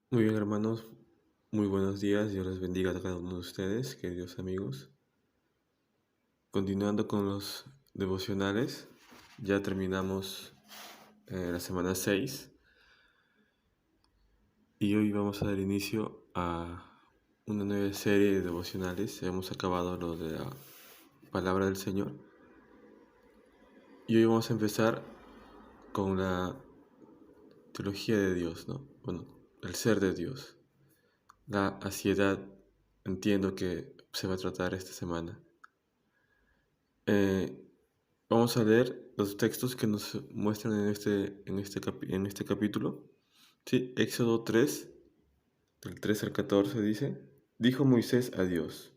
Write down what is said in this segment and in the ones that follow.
Muy bien, hermanos, muy buenos días. Dios les bendiga a cada uno de ustedes, queridos amigos. Continuando con los devocionales, ya terminamos la semana 6 y hoy vamos a dar inicio a una nueva serie de devocionales. Hemos acabado lo de la palabra del Señor y hoy vamos a empezar con la teología de Dios, ¿no? Bueno, el ser de Dios. La aciedad, entiendo que se va a tratar esta semana. Eh, Vamos a leer los textos que nos muestran en este capítulo. Sí, Éxodo 3, del 3 al 14 dice: Dijo Moisés a Dios: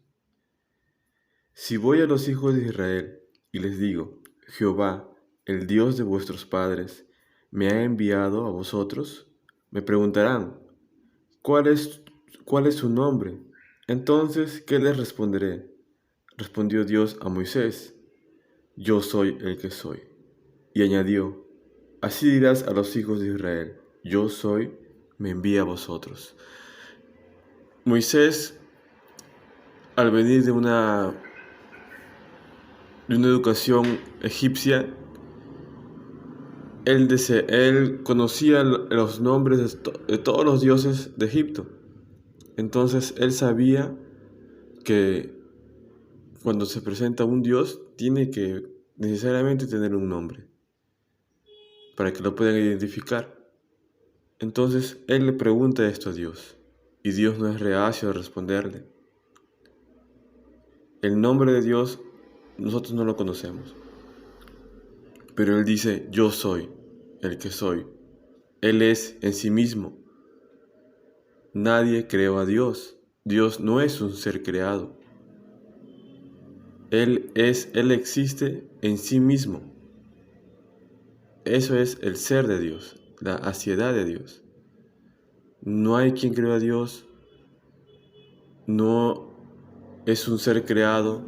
Si voy a los hijos de Israel y les digo, Jehová, el Dios de vuestros padres, me ha enviado a vosotros, me preguntarán, ¿cuál es, cuál es su nombre? Entonces, ¿qué les responderé? Respondió Dios a Moisés: Yo soy el que soy. Y añadió: Así dirás a los hijos de Israel: Yo soy, me envía a vosotros. Moisés, al venir de una educación egipcia, él conocía los nombres de todos los dioses de Egipto. Entonces él sabía que cuando se presenta un dios, tiene que necesariamente tener un nombre para que lo puedan identificar. Entonces él le pregunta esto a Dios, y Dios no es reacio a responderle. El nombre de Dios nosotros no lo conocemos, pero Él dice: Yo soy el que soy. Él es en sí mismo. Nadie creó a Dios. Dios no es un ser creado. Él existe en sí mismo. Eso es el ser de Dios, la aciedad de Dios. No hay quien creó a Dios, no es un ser creado,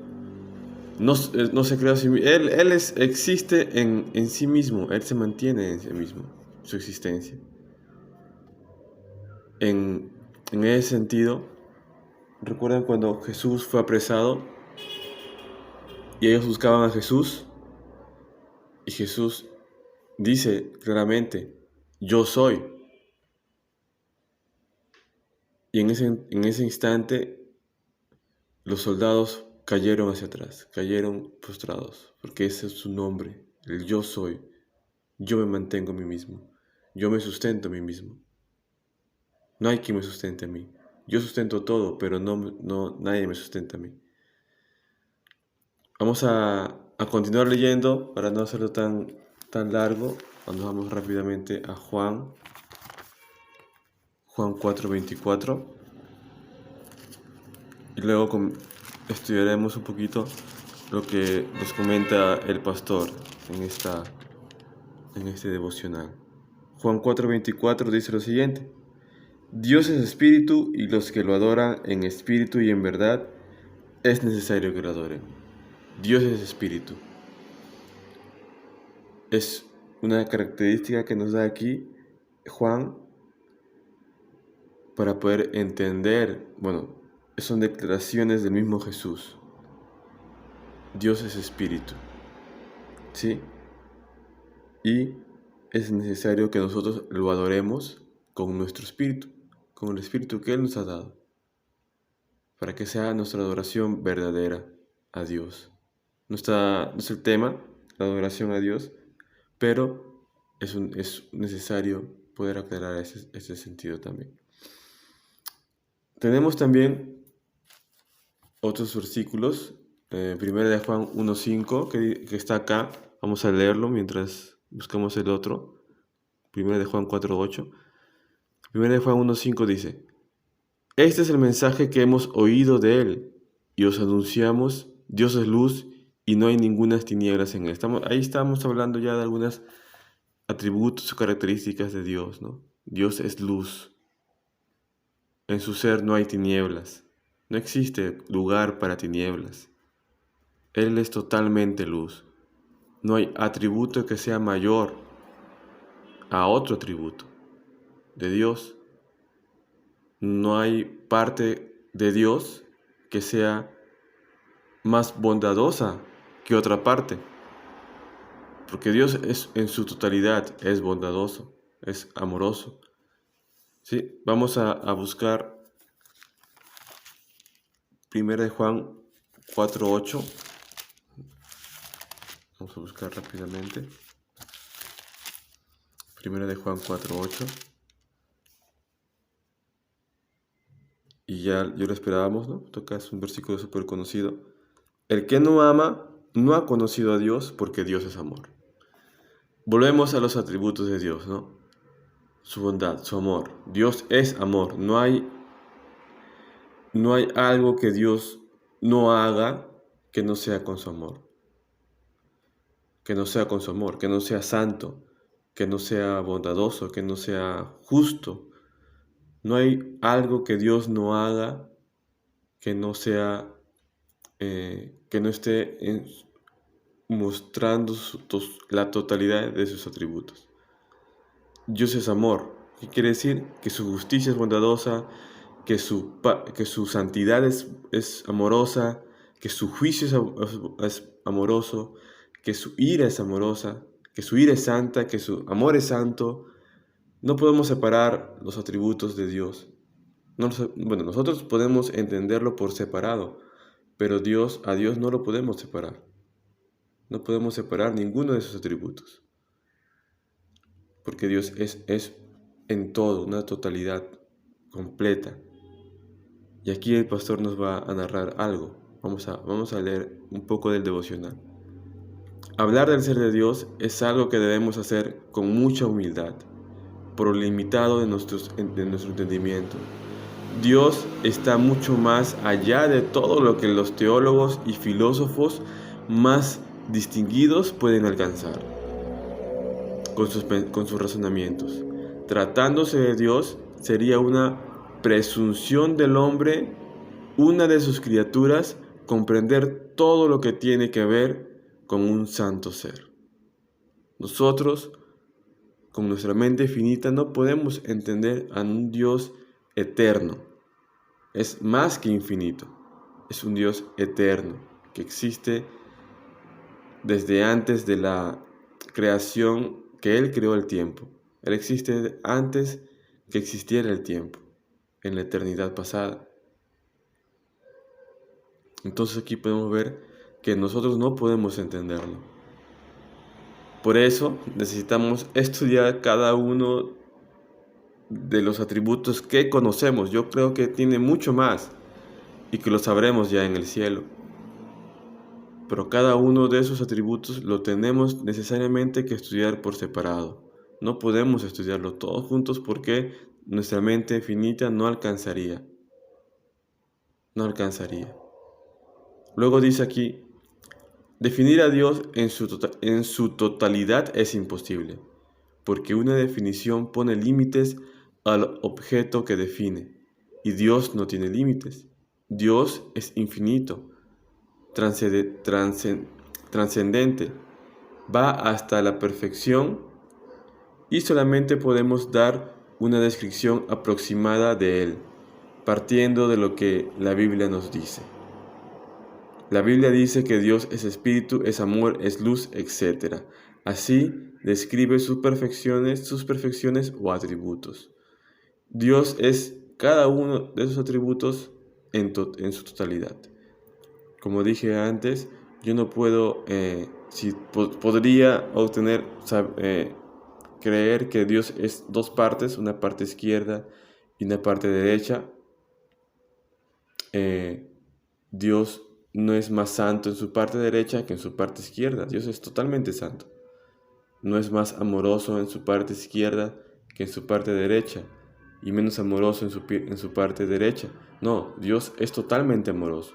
no se creó a sí mismo. Él existe en sí mismo, Él se mantiene en sí mismo, su existencia. En ese sentido, ¿recuerdan cuando Jesús fue apresado y ellos buscaban a Jesús? Y Jesús dice claramente: Yo soy. Y en ese instante los soldados cayeron hacia atrás, cayeron postrados, porque ese es su nombre, el yo soy. Yo me mantengo a mí mismo, yo me sustento a mí mismo. No hay quien me sustente a mí. Yo sustento todo, pero nadie me sustenta a mí. Vamos a continuar leyendo para no hacerlo tan largo. Nos vamos rápidamente a Juan 4:24. Y luego estudiaremos un poquito lo que nos comenta el pastor en este devocional. Juan 4:24 dice lo siguiente: Dios es espíritu, y los que lo adoran en espíritu y en verdad es necesario que lo adoren. Dios es espíritu. Es una característica que nos da aquí Juan para poder entender, bueno, son declaraciones del mismo Jesús. Dios es espíritu, ¿sí? Y es necesario que nosotros lo adoremos con nuestro espíritu, con el espíritu que Él nos ha dado, para que sea nuestra adoración verdadera a Dios. No es el tema, la adoración a Dios, pero es necesario poder aclarar ese sentido también. Tenemos también otros versículos, primero de Juan 1:5, que está acá. Vamos a leerlo mientras buscamos el otro. Primero de Juan 4:8. Primero de Juan 1:5 dice: Este es el mensaje que hemos oído de Él y os anunciamos: Dios es luz y no hay ninguna tinieblas en Él. Ahí estamos hablando ya de algunos atributos o características de Dios, ¿no? Dios es luz. En su ser no hay tinieblas. No existe lugar para tinieblas. Él es totalmente luz. No hay atributo que sea mayor a otro atributo de Dios. No hay parte de Dios que sea más bondadosa que otra parte, porque Dios es en su totalidad es bondadoso, es amoroso. ¿Sí? Vamos a buscar 1 de Juan 4:8. Vamos a buscar rápidamente. 1 de Juan 4:8. Y ya lo esperábamos, ¿no? Toca, es un versículo súper conocido. El que no ama no ha conocido a Dios, porque Dios es amor. Volvemos a los atributos de Dios, ¿no? Su bondad, su amor. Dios es amor. No hay algo que Dios no haga que no sea con su amor. Que no sea con su amor, que no sea santo, que no sea bondadoso, que no sea justo. No hay algo que Dios no haga que no sea, que no esté mostrando la totalidad de sus atributos. Dios es amor. ¿Qué quiere decir? Que su justicia es bondadosa, que su santidad es amorosa, que su juicio es amoroso, que su ira es amorosa, que su ira es santa, que su amor es santo. No podemos separar los atributos de Dios. Bueno, nosotros podemos entenderlo por separado, pero a Dios no lo podemos separar. No podemos separar ninguno de sus atributos, porque Dios es en todo, una totalidad completa. Y aquí el pastor nos va a narrar algo. Vamos a leer un poco del devocional. Hablar del ser de Dios es algo que debemos hacer con mucha humildad, por lo limitado de nuestro entendimiento. Dios está mucho más allá de todo lo que los teólogos y filósofos más distinguidos pueden alcanzar con sus razonamientos. Tratándose de Dios, sería una presunción del hombre, una de sus criaturas, comprender todo lo que tiene que ver con un santo ser. Nosotros, con nuestra mente finita, no podemos entender a un Dios eterno. Es más que infinito. Es un Dios eterno que existe desde antes de la creación, que Él creó el tiempo. Él existe antes que existiera el tiempo, en la eternidad pasada. Entonces aquí podemos ver que nosotros no podemos entenderlo. Por eso necesitamos estudiar cada uno de los atributos que conocemos. Yo creo que tiene mucho más y que lo sabremos ya en el cielo. Pero cada uno de esos atributos lo tenemos necesariamente que estudiar por separado. No podemos estudiarlo todos juntos porque nuestra mente finita no alcanzaría. No alcanzaría. Luego dice aquí, definir a Dios en su totalidad es imposible, porque una definición pone límites al objeto que define, y Dios no tiene límites. Dios es infinito, trascendente, va hasta la perfección y solamente podemos dar una descripción aproximada de Él, partiendo de lo que la Biblia nos dice. La Biblia dice que Dios es espíritu, es amor, es luz, etc. Así describe sus perfecciones o atributos. Dios es cada uno de esos atributos en su totalidad. Como dije antes, yo no puedo, podría creer que Dios es dos partes, una parte izquierda y una parte derecha. Dios no es más santo en su parte derecha que en su parte izquierda. Dios es totalmente santo. No es más amoroso en su parte izquierda que en su parte derecha, y menos amoroso en su parte derecha. No, Dios es totalmente amoroso.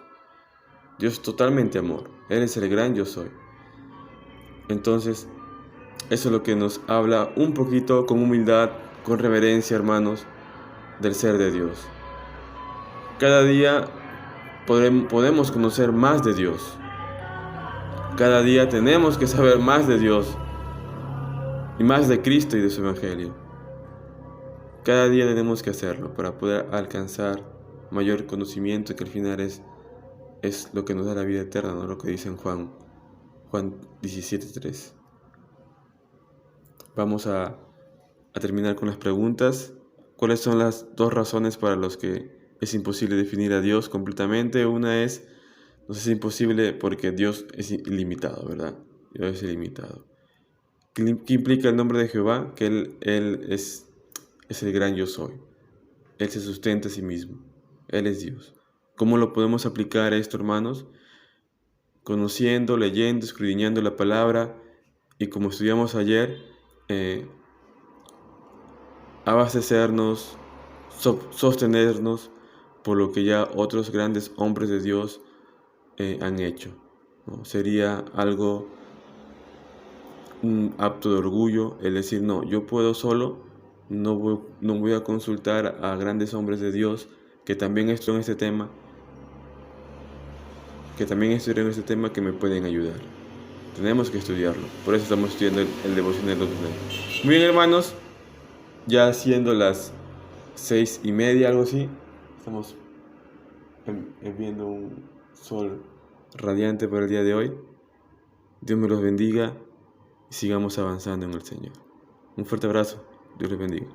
Dios es totalmente amor. Él es el gran yo soy. Entonces, eso es lo que nos habla un poquito con humildad, con reverencia, hermanos, del ser de Dios. Cada día podemos conocer más de Dios. Cada día tenemos que saber más de Dios y más de Cristo y de su Evangelio. Cada día tenemos que hacerlo para poder alcanzar mayor conocimiento, que al final es lo que nos da la vida eterna, ¿no? Lo que dice en Juan 17:3. Vamos a terminar con las preguntas. ¿Cuáles son las dos razones para las que es imposible definir a Dios completamente? Una es, nos es imposible porque Dios es ilimitado, ¿verdad? Dios es ilimitado. ¿Qué implica el nombre de Jehová? Que Él es el gran yo soy. Él se sustenta a sí mismo. Él es Dios. ¿Cómo lo podemos aplicar a esto, hermanos? Conociendo, leyendo, escudriñando la palabra y como estudiamos ayer, abastecernos, sostenernos por lo que ya otros grandes hombres de Dios han hecho, ¿no? Sería algo un acto de orgullo el decir, no, yo puedo solo, no voy a consultar a grandes hombres de Dios que también estuvieron en este tema, que me pueden ayudar. Tenemos que estudiarlo, por eso estamos estudiando el devocional de los días. Muy bien, hermanos, ya siendo las 6:30, algo así, estamos viendo un sol radiante para el día de hoy. Dios me los bendiga y sigamos avanzando en el Señor. Un fuerte abrazo. Dios les bendiga.